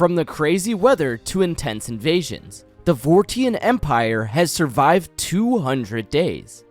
From the crazy weather to intense invasions, the Vortian Empire has survived 200 days.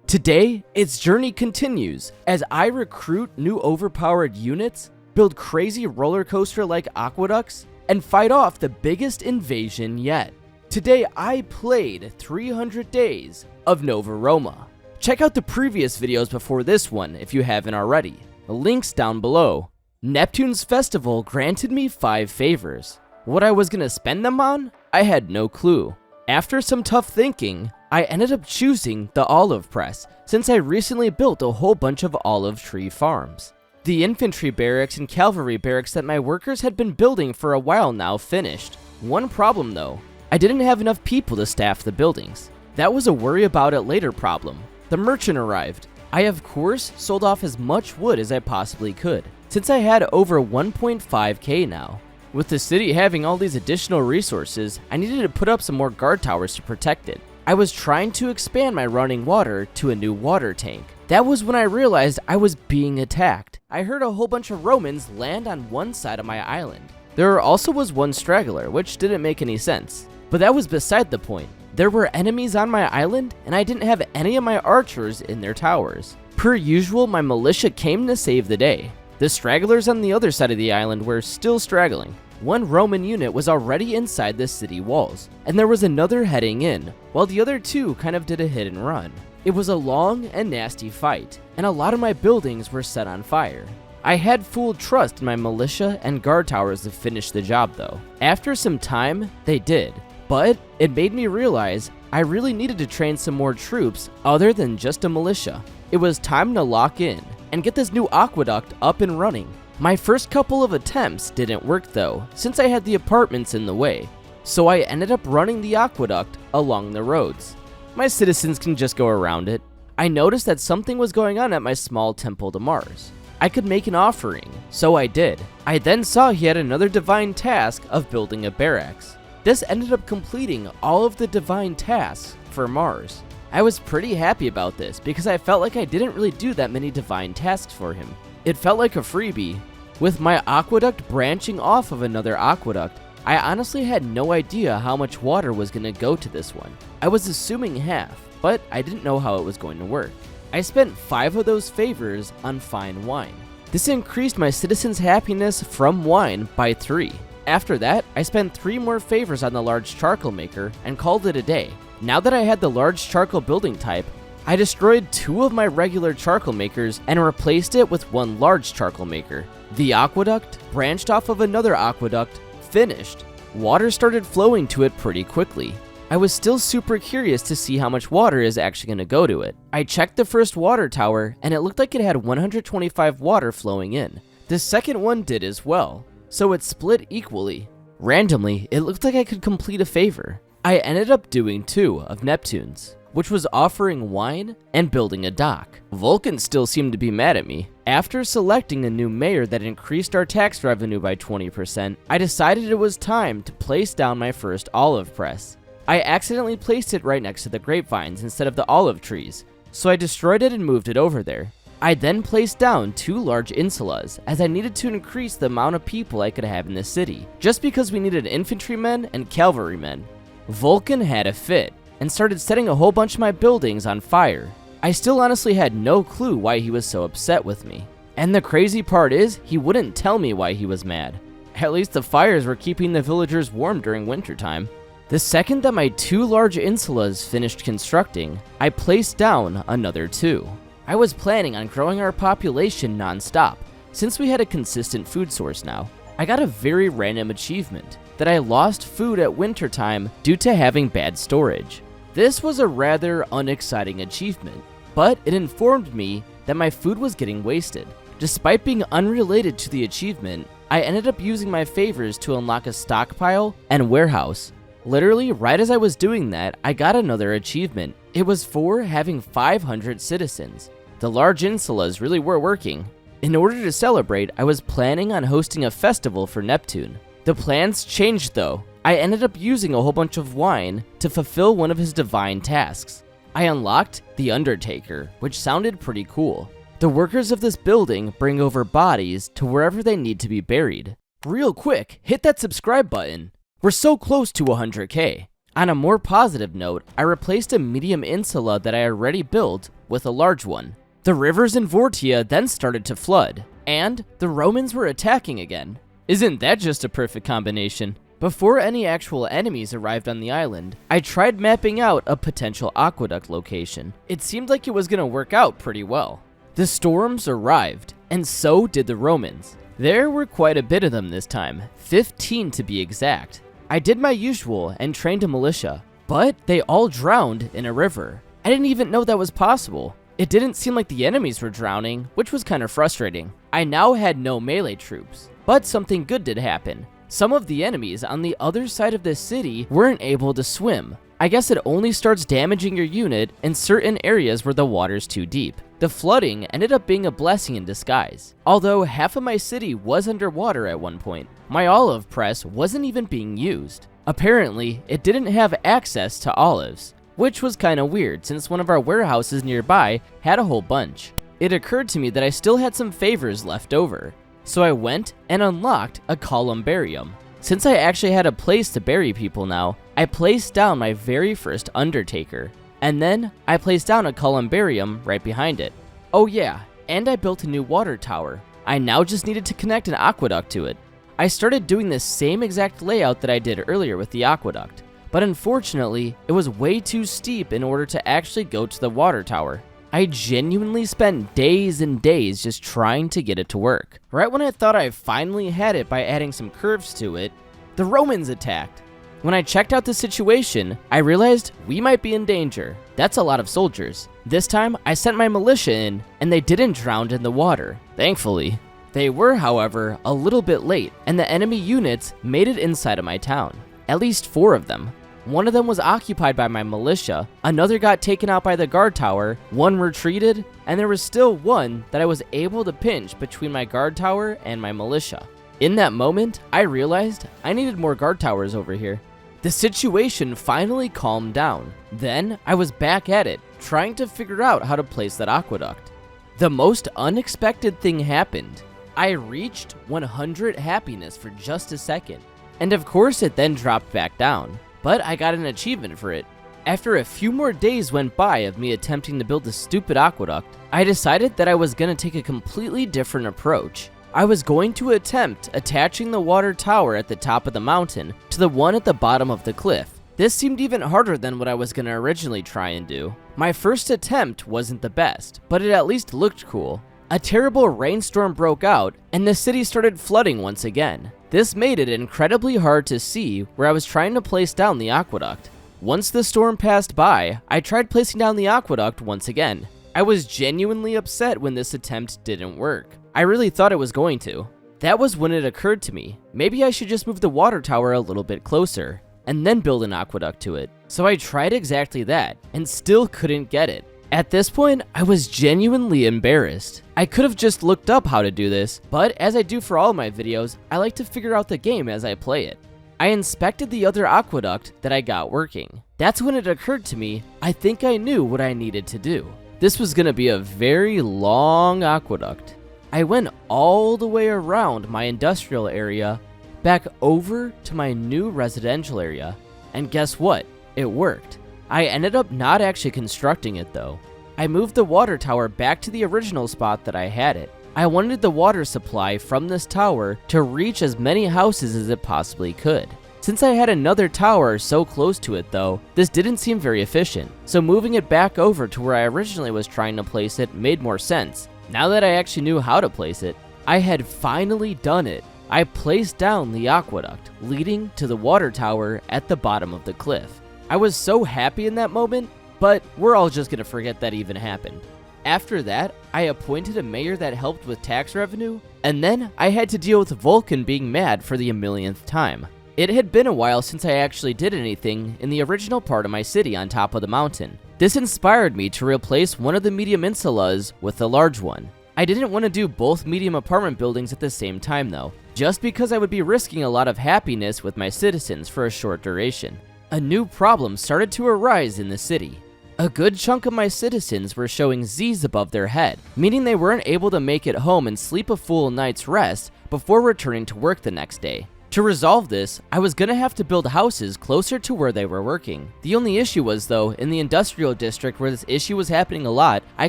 Today, its journey continues as I recruit new overpowered units, build crazy roller coaster-like aqueducts, and fight off the biggest invasion yet. Today, I played 300 days of Nova Roma. Check out the previous videos before this one if you haven't already. The link's down below. Neptune's festival granted me 5 favors. What I was gonna spend them on? I had no clue. After some tough thinking, I ended up choosing the olive press since I recently built a whole bunch of olive tree farms. The infantry barracks and cavalry barracks that my workers had been building for a while now finished. One problem though, I didn't have enough people to staff the buildings. That was a worry about it later problem. The merchant arrived. I of course sold off as much wood as I possibly could, since I had over 1.5k now. With the city having all these additional resources, I needed to put up some more guard towers to protect it. I was trying to expand my running water to a new water tank. That was when I realized I was being attacked. I heard a whole bunch of Romans land on one side of my island. There also was one straggler, which didn't make any sense. But that was beside the point. There were enemies on my island, and I didn't have any of my archers in their towers. Per usual, my militia came to save the day. The stragglers on the other side of the island were still straggling. One Roman unit was already inside the city walls, and there was another heading in, while the other two kind of did a hit and run. It was a long and nasty fight, and a lot of my buildings were set on fire. I had full trust in my militia and guard towers to finish the job though. After some time, they did, but it made me realize I really needed to train some more troops other than just a militia. It was time to lock in and get this new aqueduct up and running. My first couple of attempts didn't work though, since I had the apartments in the way, so I ended up running the aqueduct along the roads. My citizens can just go around it. I noticed that something was going on at my small temple to Mars. I could make an offering, so I did. I then saw he had another divine task of building a barracks. This ended up completing all of the divine tasks for Mars. I was pretty happy about this because I felt like I didn't really do that many divine tasks for him. It felt like a freebie. With my aqueduct branching off of another aqueduct, I honestly had no idea how much water was going to go to this one. I was assuming half, but I didn't know how it was going to work. I spent 5 of those favors on fine wine. This increased my citizens' happiness from wine by 3. After that, I spent 3 more favors on the large charcoal maker and called it a day. Now that I had the large charcoal building type, I destroyed 2 of my regular charcoal makers and replaced it with one large charcoal maker. The aqueduct branched off of another aqueduct, finished. Water started flowing to it pretty quickly. I was still super curious to see how much water is actually going to go to it. I checked the first water tower and it looked like it had 125 water flowing in. The second one did as well, so it split equally. Randomly, it looked like I could complete a favor. I ended up doing 2 of Neptune's, which was offering wine and building a dock. Vulcan still seemed to be mad at me. After selecting a new mayor that increased our tax revenue by 20%, I decided it was time to place down my first olive press. I accidentally placed it right next to the grapevines instead of the olive trees, so I destroyed it and moved it over there. I then placed down 2 large insulas as I needed to increase the amount of people I could have in the city, just because we needed infantrymen and cavalrymen. Vulcan had a fit and started setting a whole bunch of my buildings on fire. I still honestly had no clue why he was so upset with me. And the crazy part is, he wouldn't tell me why he was mad. At least the fires were keeping the villagers warm during wintertime. The second that my 2 large insulas finished constructing, I placed down another 2. I was planning on growing our population non-stop, since we had a consistent food source now. I got a very random achievement, that I lost food at wintertime due to having bad storage. This was a rather unexciting achievement, but it informed me that my food was getting wasted. Despite being unrelated to the achievement, I ended up using my favors to unlock a stockpile and warehouse. Literally, right as I was doing that, I got another achievement. It was for having 500 citizens. The large insulas really were working. In order to celebrate, I was planning on hosting a festival for Neptune. The plans changed though. I ended up using a whole bunch of wine to fulfill one of his divine tasks. I unlocked the Undertaker, which sounded pretty cool. The workers of this building bring over bodies to wherever they need to be buried. real quick, hit that subscribe button. We're so close to 100k. On a more positive note, I replaced a medium insula that I already built with a large one. The rivers in Vortide then started to flood, and the Romans were attacking again. Isn't that just a perfect combination? Before any actual enemies arrived on the island, I tried mapping out a potential aqueduct location. It seemed like it was gonna work out pretty well. The storms arrived, and so did the Romans. There were quite a bit of them this time, 15 to be exact. I did my usual and trained a militia, but they all drowned in a river. I didn't even know that was possible. It didn't seem like the enemies were drowning, which was kind of frustrating. I now had no melee troops, but something good did happen. Some of the enemies on the other side of the city weren't able to swim. I guess it only starts damaging your unit in certain areas where the water's too deep. The flooding ended up being a blessing in disguise. Although half of my city was underwater at one point, my olive press wasn't even being used. Apparently, it didn't have access to olives, which was kinda weird since one of our warehouses nearby had a whole bunch. It occurred to me that I still had some favors left over, so I went and unlocked a columbarium. Since I actually had a place to bury people now, I placed down my very first undertaker, and then I placed down a columbarium right behind it. Oh yeah, and I built a new water tower. I now just needed to connect an aqueduct to it. I started doing the same exact layout that I did earlier with the aqueduct, but unfortunately, it was way too steep in order to actually go to the water tower. I genuinely spent days and days just trying to get it to work. Right when I thought I finally had it by adding some curves to it, the Romans attacked. When I checked out the situation, I realized we might be in danger. That's a lot of soldiers. This time, I sent my militia in, and they didn't drown in the water, thankfully. They were, however, a little bit late, and the enemy units made it inside of my town. At least 4 of them. One of them was occupied by my militia, another got taken out by the guard tower, one retreated, and there was still one that I was able to pinch between my guard tower and my militia. In that moment, I realized I needed more guard towers over here. The situation finally calmed down. Then, I was back at it, trying to figure out how to place that aqueduct. The most unexpected thing happened. I reached 100 happiness for just a second, and of course it then dropped back down. But I got an achievement for it. After a few more days went by of me attempting to build the stupid aqueduct, I decided that I was going to take a completely different approach. I was going to attempt attaching the water tower at the top of the mountain to the one at the bottom of the cliff. This seemed even harder than what I was going to originally try and do. My first attempt wasn't the best, but it at least looked cool. A terrible rainstorm broke out, and the city started flooding once again. This made it incredibly hard to see where I was trying to place down the aqueduct. Once the storm passed by, I tried placing down the aqueduct once again. I was genuinely upset when this attempt didn't work. I really thought it was going to. That was when it occurred to me, maybe I should just move the water tower a little bit closer, and then build an aqueduct to it. So I tried exactly that, and still couldn't get it. At this point, I was genuinely embarrassed. I could have just looked up how to do this, but as I do for all of my videos, I like to figure out the game as I play it. I inspected the other aqueduct that I got working. That's when it occurred to me, I think I knew what I needed to do. This was gonna be a very long aqueduct. I went all the way around my industrial area, back over to my new residential area, and guess what? It worked. I ended up not actually constructing it though. I moved the water tower back to the original spot that I had it. I wanted the water supply from this tower to reach as many houses as it possibly could. Since I had another tower so close to it though, this didn't seem very efficient, so moving it back over to where I originally was trying to place it made more sense. Now that I actually knew how to place it, I had finally done it. I placed down the aqueduct leading to the water tower at the bottom of the cliff. I was so happy in that moment, but we're all just gonna forget that even happened. After that, I appointed a mayor that helped with tax revenue, and then I had to deal with Vulcan being mad for the millionth time. It had been a while since I actually did anything in the original part of my city on top of the mountain. This inspired me to replace one of the medium insulas with a large one. I didn't want to do both medium apartment buildings at the same time though, just because I would be risking a lot of happiness with my citizens for a short duration. A new problem started to arise in the city. A good chunk of my citizens were showing Z's above their head, meaning they weren't able to make it home and sleep a full night's rest before returning to work the next day. To resolve this, I was gonna have to build houses closer to where they were working. The only issue was though, in the industrial district where this issue was happening a lot, I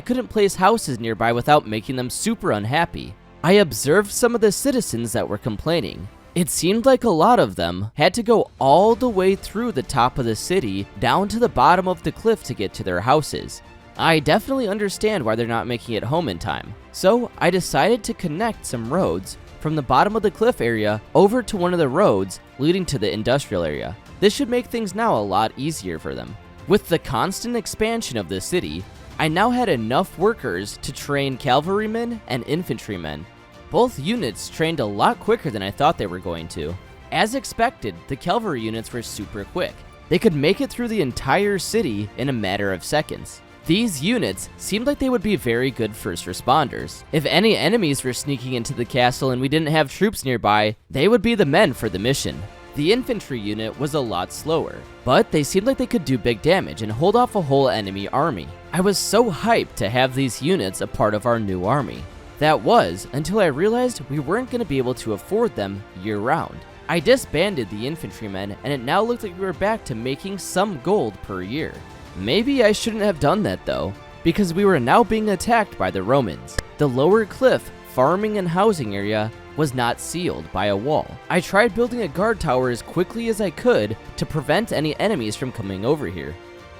couldn't place houses nearby without making them super unhappy. I observed some of the citizens that were complaining. It seemed like a lot of them had to go all the way through the top of the city down to the bottom of the cliff to get to their houses. I definitely understand why they're not making it home in time. So I decided to connect some roads from the bottom of the cliff area over to one of the roads leading to the industrial area. This should make things now a lot easier for them. With the constant expansion of the city, I now had enough workers to train cavalrymen and infantrymen. Both units trained a lot quicker than I thought they were going to. As expected, the cavalry units were super quick. They could make it through the entire city in a matter of seconds. These units seemed like they would be very good first responders. If any enemies were sneaking into the castle and we didn't have troops nearby, they would be the men for the mission. The infantry unit was a lot slower, but they seemed like they could do big damage and hold off a whole enemy army. I was so hyped to have these units a part of our new army. That was until I realized we weren't going to be able to afford them year-round. I disbanded the infantrymen and it now looked like we were back to making some gold per year. Maybe I shouldn't have done that though, because we were now being attacked by the Romans. The lower cliff farming and housing area was not sealed by a wall. I tried building a guard tower as quickly as I could to prevent any enemies from coming over here.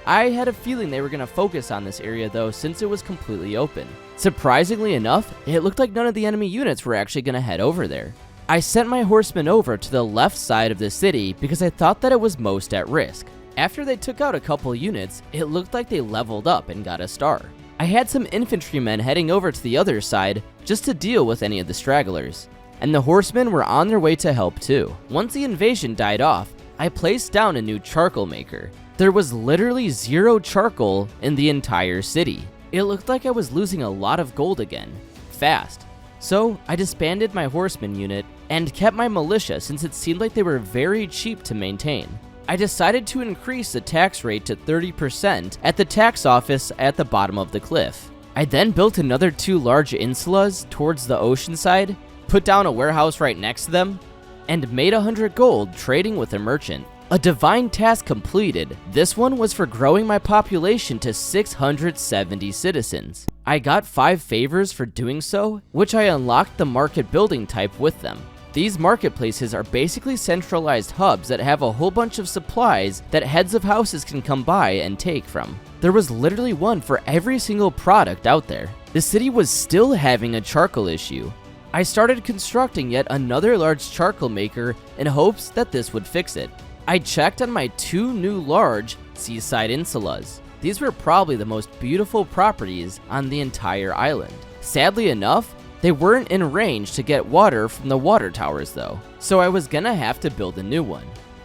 I had a feeling they were going to focus on this area though, since it was completely open. Surprisingly enough, it looked like none of the enemy units were actually going to head over there. I sent my horsemen over to the left side of the city because I thought that it was most at risk. After they took out a couple units, it looked like they leveled up and got a star. I had some infantrymen heading over to the other side just to deal with any of the stragglers, and the horsemen were on their way to help too. Once the invasion died off, I placed down a new charcoal maker. There was literally zero charcoal in the entire city. It looked like I was losing a lot of gold again, fast. So I disbanded my horseman unit and kept my militia since it seemed like they were very cheap to maintain. I decided to increase the tax rate to 30% at the tax office at the bottom of the cliff. I then built another 2 large insulas towards the ocean side, put down a warehouse right next to them, and made 100 gold trading with a merchant. A divine task completed. This one was for growing my population to 670 citizens. I got 5 favors for doing so, which I unlocked the market building type with them. These marketplaces are basically centralized hubs that have a whole bunch of supplies that heads of houses can come by and take from. There was literally one for every single product out there. The city was still having a charcoal issue. I started constructing yet another large charcoal maker in hopes that this would fix it. I checked on my 2 new large seaside insulas. These were probably the most beautiful properties on the entire island. Sadly enough, they weren't in range to get water from the water towers though, so I was gonna have to build a new one.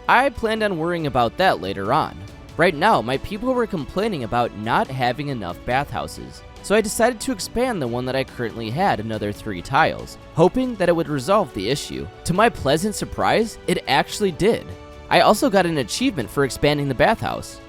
I planned on worrying about that later on. Right now, my people were complaining about not having enough bathhouses, so I decided to expand the one that I currently had another 3 tiles, hoping that it would resolve the issue. To my pleasant surprise, it actually did. I also got an achievement for expanding the bathhouse.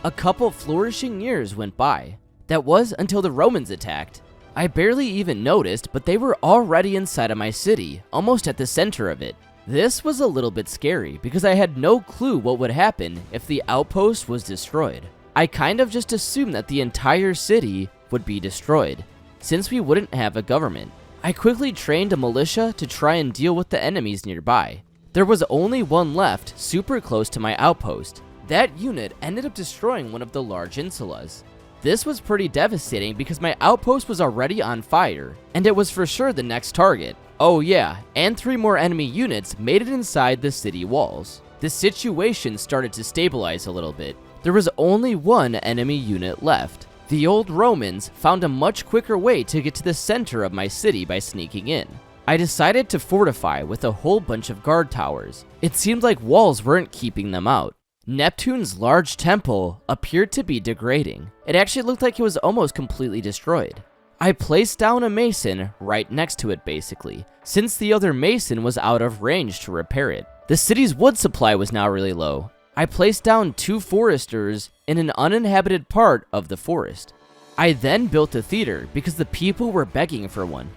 A couple flourishing years went by. That was until the Romans attacked. I barely even noticed, but they were already inside of my city, almost at the center of it. This was a little bit scary because I had no clue what would happen if the outpost was destroyed. I kind of just assumed that the entire city would be destroyed, since we wouldn't have a government. I quickly trained a militia to try and deal with the enemies nearby. There was only one left, super close to my outpost. That unit ended up destroying one of the large insulas. This was pretty devastating because my outpost was already on fire, and it was for sure the next target. Oh yeah, and 3 more enemy units made it inside the city walls. The situation started to stabilize a little bit. There was only 1 enemy unit left. The old Romans found a much quicker way to get to the center of my city by sneaking in. I decided to fortify with a whole bunch of guard towers. It seemed like walls weren't keeping them out. Neptune's large temple appeared to be degrading. It actually looked like it was almost completely destroyed. I placed down a mason right next to it basically, since the other mason was out of range to repair it. The city's wood supply was now really low. I placed down 2 foresters in an uninhabited part of the forest. I then built a theater because the people were begging for one.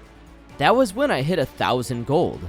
That was when I hit 1,000 gold.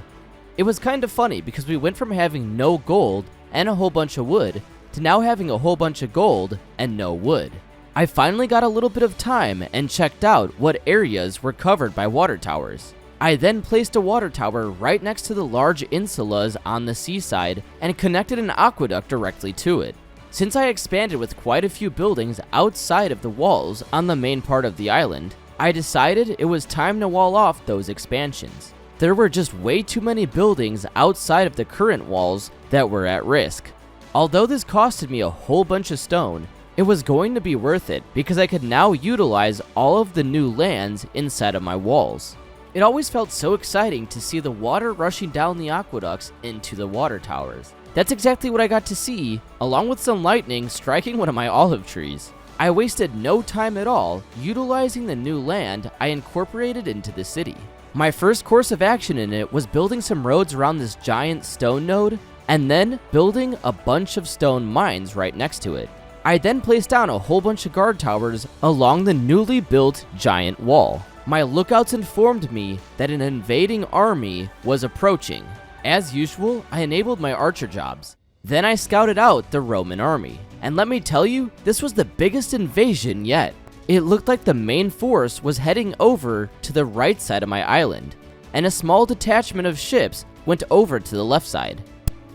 It was kind of funny because we went from having no gold and a whole bunch of wood to now having a whole bunch of gold and no wood. I finally got a little bit of time and checked out what areas were covered by water towers. I then placed a water tower right next to the large insulas on the seaside and connected an aqueduct directly to it. Since I expanded with quite a few buildings outside of the walls on the main part of the island, I decided it was time to wall off those expansions. There were just way too many buildings outside of the current walls that were at risk. Although this costed me a whole bunch of stone, it was going to be worth it because I could now utilize all of the new lands inside of my walls. It always felt so exciting to see the water rushing down the aqueducts into the water towers. That's exactly what I got to see, along with some lightning striking one of my olive trees. I wasted no time at all utilizing the new land I incorporated into the city. My first course of action in it was building some roads around this giant stone node, and then building a bunch of stone mines right next to it. I then placed down a whole bunch of guard towers along the newly built giant wall. My lookouts informed me that an invading army was approaching. As usual, I enabled my archer jobs. Then I scouted out the Roman army. And let me tell you, this was the biggest invasion yet. It looked like the main force was heading over to the right side of my island, and a small detachment of ships went over to the left side.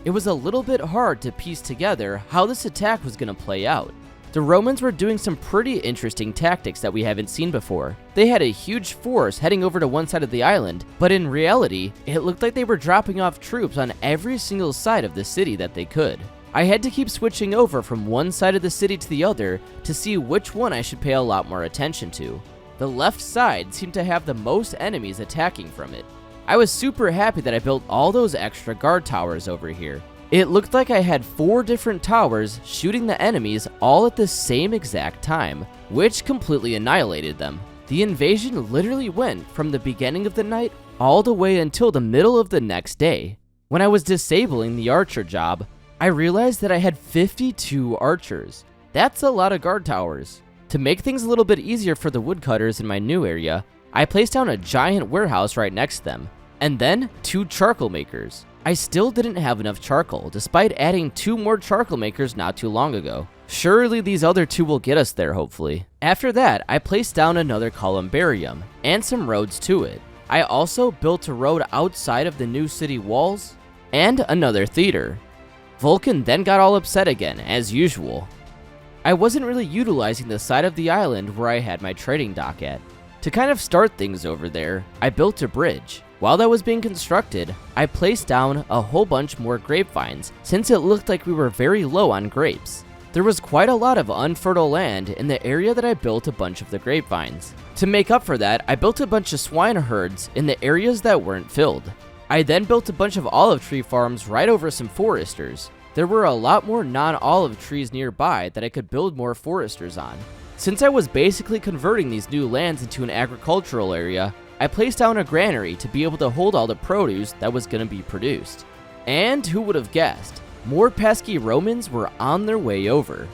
It was a little bit hard to piece together how this attack was going to play out. The Romans were doing some pretty interesting tactics that we haven't seen before. They had a huge force heading over to one side of the island, but in reality, it looked like they were dropping off troops on every single side of the city that they could. I had to keep switching over from one side of the city to the other to see which one I should pay a lot more attention to. The left side seemed to have the most enemies attacking from it. I was super happy that I built all those extra guard towers over here. It looked like I had 4 different towers shooting the enemies all at the same exact time, which completely annihilated them. The invasion literally went from the beginning of the night all the way until the middle of the next day. When I was disabling the archer job, I realized that I had 52 archers. That's a lot of guard towers. To make things a little bit easier for the woodcutters in my new area, I placed down a giant warehouse right next to them, and then 2 charcoal makers. I still didn't have enough charcoal, despite adding 2 more charcoal makers not too long ago. Surely these other 2 will get us there, hopefully. After that, I placed down another columbarium, and some roads to it. I also built a road outside of the new city walls, and another theater. Vulcan then got all upset again, as usual. I wasn't really utilizing the side of the island where I had my trading dock at. To kind of start things over there, I built a bridge. While that was being constructed, I placed down a whole bunch more grapevines since it looked like we were very low on grapes. There was quite a lot of unfertile land in the area that I built a bunch of the grapevines. To make up for that, I built a bunch of swine herds in the areas that weren't filled. I then built a bunch of olive tree farms right over some foresters. There were a lot more non-olive trees nearby that I could build more foresters on. Since I was basically converting these new lands into an agricultural area, I placed down a granary to be able to hold all the produce that was going to be produced. And who would have guessed? More pesky Romans were on their way over.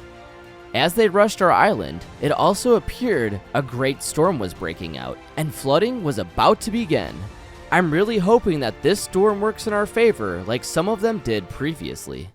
As they rushed our island, it also appeared a great storm was breaking out, and flooding was about to begin. I'm really hoping that this storm works in our favor like some of them did previously.